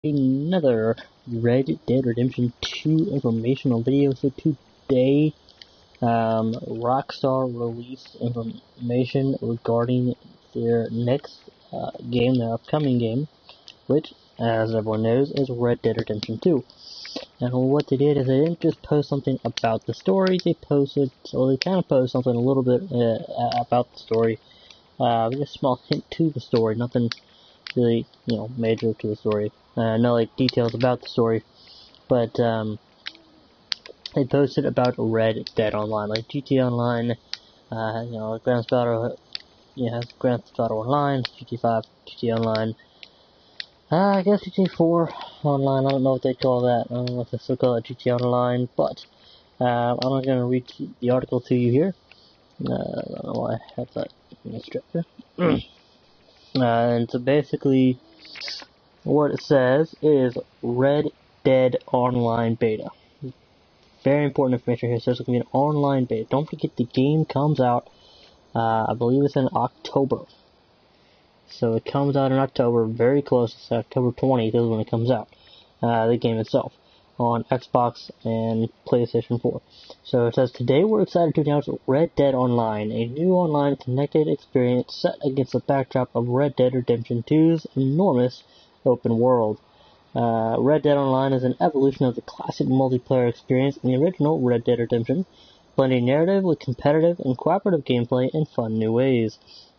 another Red Dead Redemption 2 informational video. So today, Rockstar released information regarding their next game, their upcoming game, which, as everyone knows, is Red Dead Redemption 2. And what they did is they didn't just post something about the story, they posted something a little bit about the story, with a small hint to the story, nothing really, major to the story. No, details about the story, but, they posted about Red Dead Online, like GTA Online, Grand Theft Auto, Grand Theft Auto Online, GTA 5, GTA Online, I guess GTA 4 Online, I don't know what they call that, I don't know if they still call it GTA Online, but, I'm not going to read the article to you here. I don't know why I have that in the structure. And so basically, what it says is Red Dead Online Beta. Very important information here. So it's going to be an online beta. Don't forget the game comes out, I believe it's in October. So it comes out in October, very close. It's October 20th is when it comes out. The game itself on Xbox and PlayStation 4. So it says, today we're excited to announce Red Dead Online, a new online connected experience set against the backdrop of Red Dead Redemption 2's enormous open world. Red Dead Online is an evolution of the classic multiplayer experience in the original Red Dead Redemption, blending narrative with competitive and cooperative gameplay in fun new ways.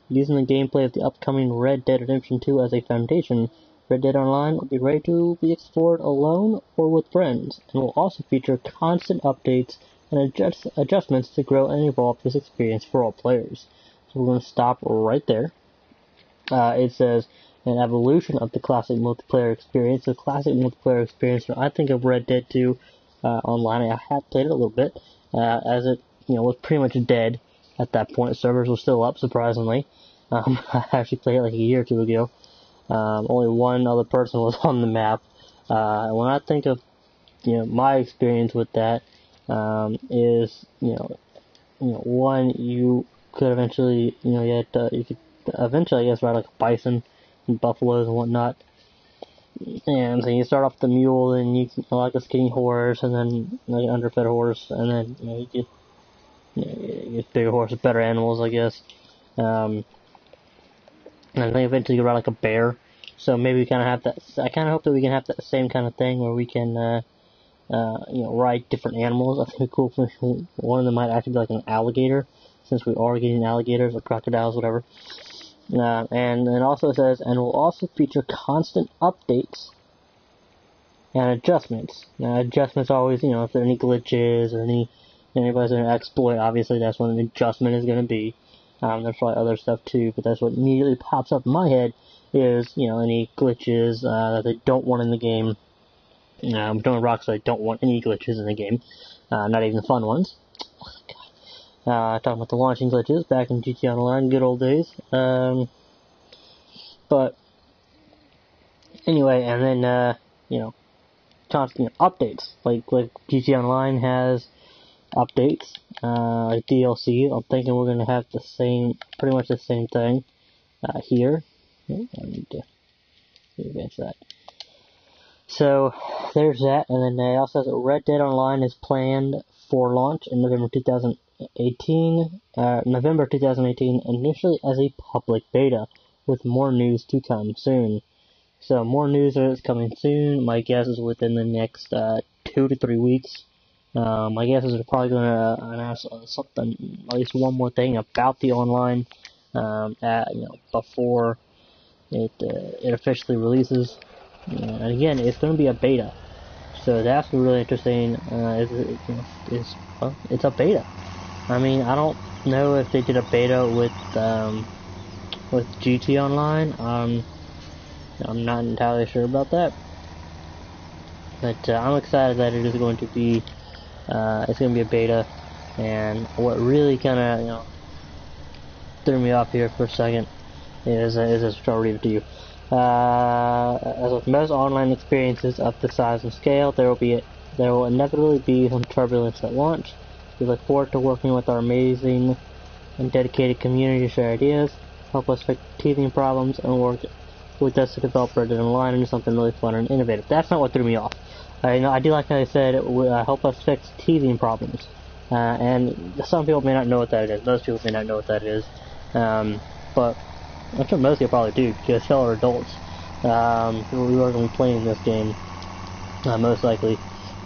Using the gameplay of the upcoming Red Dead Redemption 2 as a foundation, Red Dead Online will be ready to be explored alone or with friends, and will also feature constant updates and adjustments to grow and evolve this experience for all players. So we're going to stop right there. It says, an evolution of the classic multiplayer experience. The classic multiplayer experience, when I think of Red Dead 2 Online, I have played it a little bit, as it was pretty much dead at that point. Servers were still up, surprisingly. I actually played it like a year or two ago. Only one other person was on the map. When I think of my experience with that, is one, you could eventually you could eventually, I guess, ride like a bison and buffaloes and whatnot. And so you start off with the mule, and you can like a skinny horse, and then like an underfed horse, and then you get bigger horses, better animals, I guess. And then eventually you ride like a bear. So maybe we kind of have that. I kind of hope that we can have that same kind of thing where we can ride different animals. I think it'd be cool if one of them might actually be like an alligator, since we are getting alligators or crocodiles, whatever. And it also says, and will also feature constant updates and adjustments. Now, adjustments always, if there are any glitches or anybody's going to exploit, obviously that's what an adjustment is going to be. There's probably other stuff too, but that's what immediately pops up in my head is, any glitches that they don't want in the game. Doing Rockstar don't want any glitches in the game, not even the fun ones. Talking about the launching glitches back in GTA Online, good old days. But anyway, and then constant updates like GTA Online has updates, like DLC. I'm thinking we're gonna have pretty much the same thing here. I need to advance that. So there's that, and then it also says that Red Dead Online is planned for launch in November 2018, initially as a public beta, with more news to come soon. So more news is coming soon. My guess is within the next 2 to 3 weeks. My guess is they're probably going to announce something, at least one more thing about the online, before it officially releases. And again, it's going to be a beta, so that's really interesting. It's a beta. I mean, I don't know if they did a beta with GT Online. I'm not entirely sure about that, but I'm excited that it is going to be it's going to be a beta. And what really kind of threw me off here for a second is this. I'll read it to you. As with most online experiences of this size and scale, there will inevitably be some turbulence at launch. We look forward to working with our amazing and dedicated community to share ideas, help us fix teething problems, and work with us to develop Red Dead Online and do something really fun and innovative. That's not what threw me off. I do like how they said it would help us fix teething problems. And some people may not know what that is. Most people may not know what that is. But I'm sure most people probably do, because y'all are adults. We are going to be playing this game, most likely,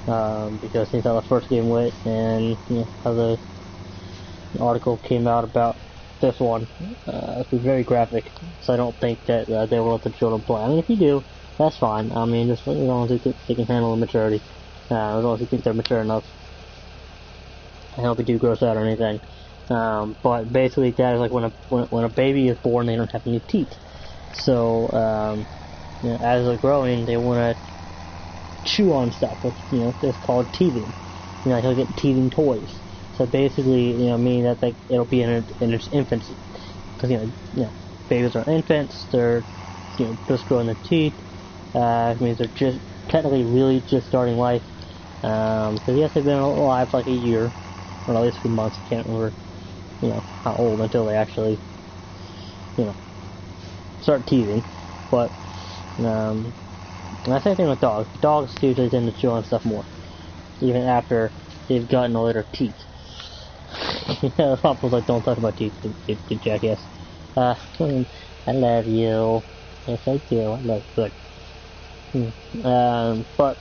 because since how the first game went, and how the article came out about this one, it's very graphic, so I don't think that they will let the children play. I mean, if you do, that's fine. I mean, just as long as they can handle the maturity, as long as you think they're mature enough. I hope it do gross out or anything. But basically, that is like when a baby is born, they don't have any teeth. So as they're growing, they want to chew on stuff. It's called teething. He'll get teething toys. So basically, meaning that it'll be in its infancy, because babies are infants. They're just growing their teeth. It means they're just technically really just starting life. Because yes, they've been alive for like a year, or at least a few months. I can't remember, how old until they actually, start teething. But and the same thing with dogs. Dogs usually tend to chew on stuff more, even after they've gotten all their teeth. The Papa's like, don't talk about teeth, you jackass. I love you. Yes, I do. I love you. But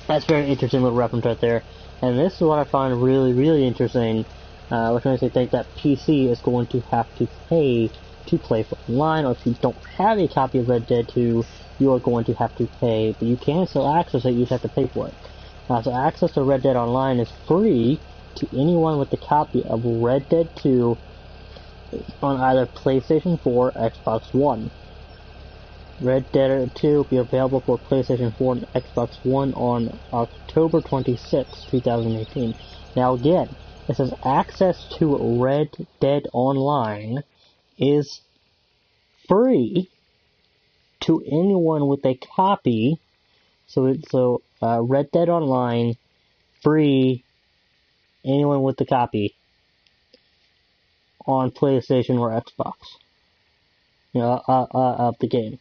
that's very interesting little reference right there. And this is what I find really, really interesting, which makes me think that PC is going to have to pay to play for online, or if you don't have a copy of Red Dead 2, you are going to have to pay, but you can still access it, you just have to pay for it. So access to Red Dead Online is free to anyone with a copy of Red Dead 2 on either PlayStation 4 or Xbox One. Red Dead 2 will be available for PlayStation 4 and Xbox One on October 26, 2018. Now again, it says access to Red Dead Online is free to anyone with a copy. So Red Dead Online, free, anyone with the copy on PlayStation or Xbox, of the game.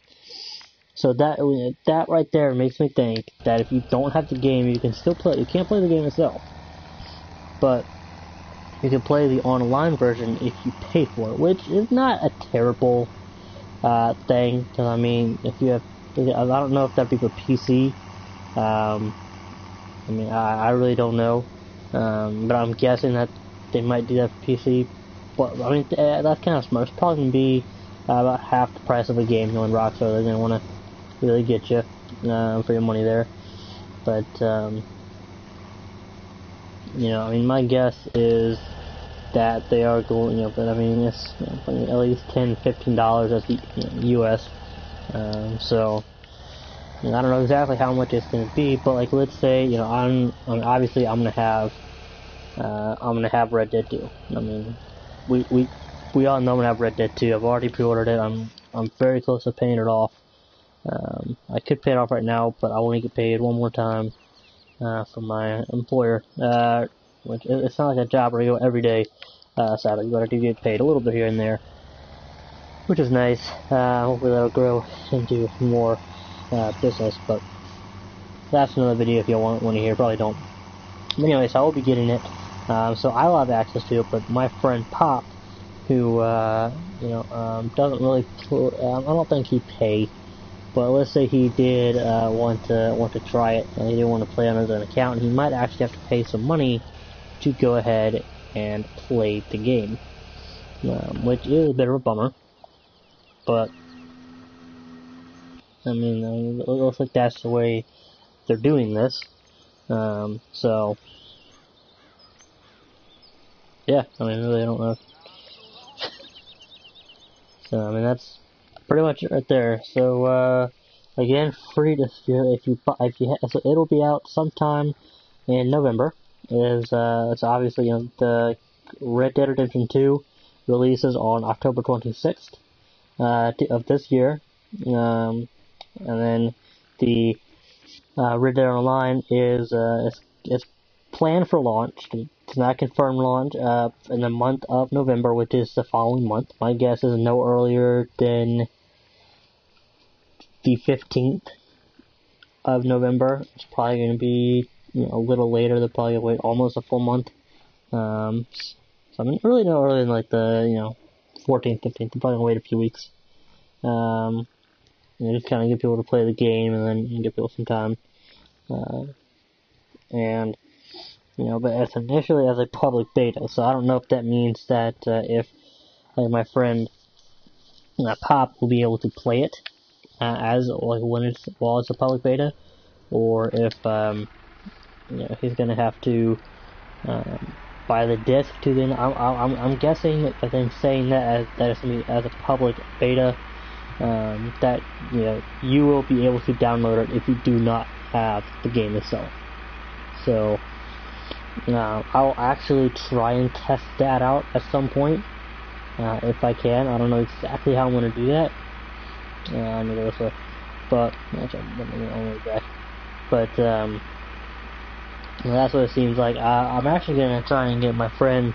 So that right there makes me think that if you don't have the game, you can still play. You can't play the game itself, but you can play the online version if you pay for it, which is not a terrible thing. Because I mean, if you have, I don't know if that'd be for PC. I mean, I really don't know, but I'm guessing that they might do that for PC. But I mean, that's kind of smart. It's probably gonna be about half the price of a game. Knowing Rockstar, they're gonna want to really get you for your money there. But I mean, my guess is that they are going, but I mean, it's at least $10-15 as the U.S. So I don't know exactly how much it's going to be, but like, let's say, obviously I'm gonna have Red Dead 2. I mean, we all know I'm gonna have Red Dead 2. I've already pre-ordered it. I'm very close to paying it off. I could pay it off right now, but I want to get paid one more time from my employer. Which it's not like a job where you go every day, sadly, but I do get paid a little bit here and there, which is nice. Hopefully that'll grow into more business, but that's another video if you want to hear. Probably don't. But anyways, I will be getting it, so I will have access to it. But my friend Pop, who doesn't really, I don't think he'd pay. But let's say he did want to try it, and he didn't want to play on his own account, and he might actually have to pay some money to go ahead and play the game, which is a bit of a bummer. But I mean, it looks like that's the way they're doing this. So yeah, I mean, really, I don't know. So I mean, that's pretty much it right there. So again, free to so it'll be out sometime in November. It's obviously the Red Dead Redemption 2 releases on October 26th of this year, and then the Red Dead Online is planned for launch. It's not confirmed launch in the month of November, which is the following month. My guess is no earlier than the 15th of November. It's probably going to be a little later. They'll probably wait almost a full month. So I mean, really no earlier than like the 14th, 15th. They're probably gonna wait a few weeks. Just kind of get people to play the game and then give people some time. But it's initially as a public beta, so I don't know if that means that if like my friend Pop will be able to play it as like while it's a public beta, or if he's gonna have to buy the disc to then. I'm guessing that I think saying that it's gonna be as a public beta, that you will be able to download it if you do not have the game itself. So I'll actually try and test that out at some point if I can. I don't know exactly how I'm gonna do that. I'm gonna go this way, but actually, let me all the way back. But that's what it seems like. I'm actually gonna try and get my friend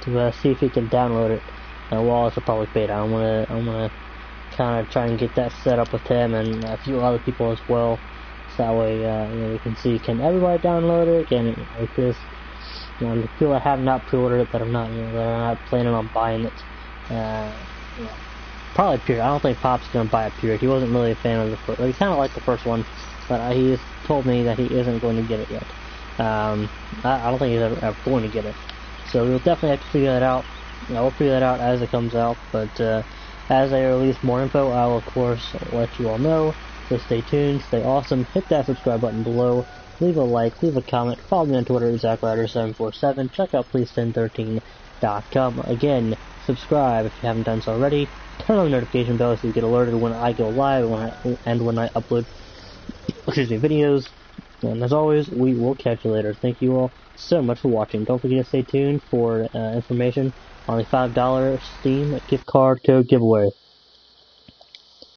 to see if he can download it while it's a public beta. I'm gonna kind of try and get that set up with him and a few other people as well. So that way, we can see, can everybody download it? Can it, like this? The people that have not pre-ordered it, that are not, that are not planning on buying it. Probably Period. I don't think Pop's gonna buy a Period. He wasn't really a fan of the first. He kind of liked the first one, but he just told me that he isn't going to get it yet. I don't think he's ever going to get it. So we'll definitely have to figure that out. We'll figure that out as it comes out. But as I release more info, I will of course let you all know. So stay tuned, stay awesome, hit that subscribe button below, leave a like, leave a comment, follow me on Twitter at ZachRider747, check out Please1013.com. Again, subscribe if you haven't done so already, turn on the notification bell so you get alerted when I go live and when I upload videos. And as always, we will catch you later. Thank you all so much for watching. Don't forget to stay tuned for information on the $5 Steam gift card code giveaway.